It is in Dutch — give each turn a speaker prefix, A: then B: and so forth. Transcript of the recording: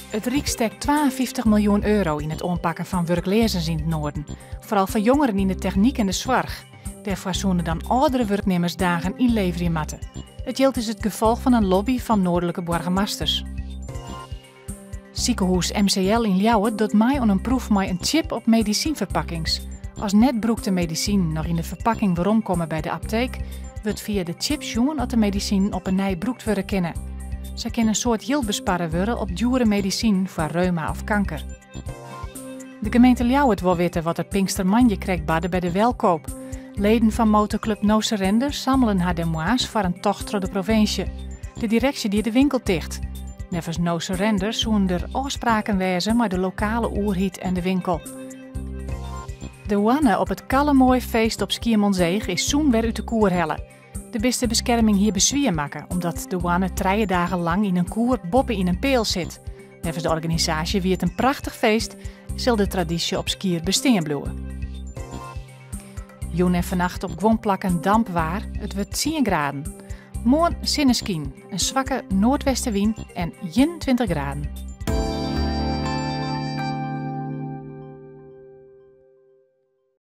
A: Het Rijk steekt 52 miljoen euro in het aanpakken van werklozen in het noorden. Vooral voor jongeren in de techniek en de zorg. Daarvoor zullen dan oudere werknemers dagen inleveren moeten. Het geld is het gevolg van een lobby van noordelijke burgemeesters. Ziekenhuis MCL in Ljouwen doet mij aan een proef met een chip op medicijnverpakkings. Als net broekte medicijn nog in de verpakking waarom komen bij de apotheek, wordt via de chip zien dat de medicijn op een nij broekt worden kennen. Ze kunnen een soort geld besparen worden op dure medicijn voor reuma of kanker. De gemeente Ljouwen wil weten wat het Pinkstermanje krijgt badden bij de welkoop. Leden van motorclub No Surrender samelen haar demois voor een tocht door de provincie. De directie die de winkel dicht. Nevens No Surrender zullen er afspraken wezen met de lokale oerhiet en de winkel. De wanne op het Kallemooi feest op Skiermonzeeg is zoen weer uit de koer hellen. De beste bescherming hier bezwier maken, omdat de wanne 3 dagen lang in een koer boppen in een peel zit. Nevens de organisatie wie het een prachtig feest, zal de traditie op Skier bestaan blijven. Joen en vannacht op Gwonplakken dampwaar, het wordt 10 graden. Morgen zinneskien, een zwakke noordwestenwind en 21 graden.